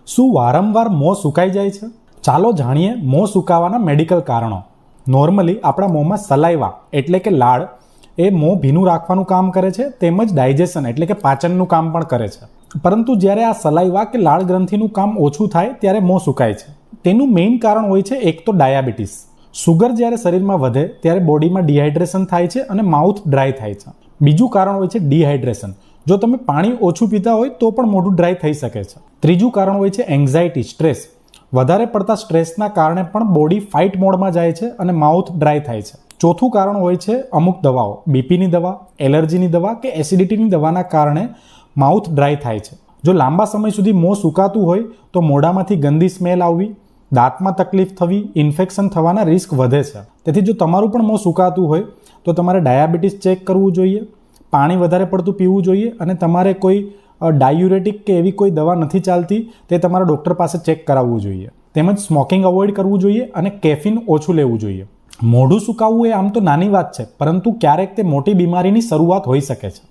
શું વારંવાર મોં સુકાઈ જાય છે? ચાલો જાણીએ મોં સુકાવાના મેડિકલ કારણો. નોર્મલી આપણા મોંમાં સલાઈવા એટલે કે લાળ એ મોં ભીનું રાખવાનું કામ કરે છે, તેમજ ડાયજેશન એટલે કે પાચનનું કામ પણ કરે છે. પરંતુ જ્યારે આ સલાઈવા કે લાળ ગ્રંથિનું કામ ઓછું થાય ત્યારે મોં સુકાય છે. તેનું મેઇન કારણ હોય છે એક તો ડાયાબિટીસ. સુગર જ્યારે શરીરમાં વધે ત્યારે બોડીમાં ડિહાઇડ્રેશન થાય છે અને માઉથ ડ્રાય થાય છે. બીજું કારણ હોય છે ડિહાઇડ્રેશન. જો તમે પાણી ઓછું પીતા હોય તો પણ મોઢું ડ્રાય થઈ શકે છે. ત્રીજું કારણ હોય છે એન્ઝાઇટી, સ્ટ્રેસ. વધારે પડતા સ્ટ્રેસના કારણે પણ બોડી ફાઇટ મોડમાં જાય છે અને માઉથ ડ્રાય થાય છે. ચોથું કારણ હોય છે અમુક દવાઓ, બીપીની દવા, એલર્જીની દવા કે એસિડિટીની દવાના કારણે માઉથ ડ્રાય થાય છે. જો લાંબા સમય સુધી મોં સુકાતું હોય તો મોઢામાંથી ગંદી સ્મેલ આવવી, દાંતમાં તકલીફ થવી, ઇન્ફેક્શન થવાના રિસ્ક વધે છે. તેથી જો તમારું પણ મોં સુકાતું હોય તો તમારે ડાયાબિટીસ ચેક કરવું જોઈએ, પાણી વધારે પડતું પીવું જોઈએ અને તમારે કોઈ ડાયુરેટિક કે એવી કોઈ દવા નથી ચાલતી તે તમારા ડૉક્ટર પાસે ચેક કરાવવું જોઈએ. તેમજ સ્મોકિંગ અવોઇડ કરવું જોઈએ અને કેફીન ઓછું લેવું જોઈએ. મોઢું સુકાવવું એ આમ તો નાની વાત છે, પરંતુ ક્યારેક તે મોટી બીમારીની શરૂઆત હોઈ શકે છે.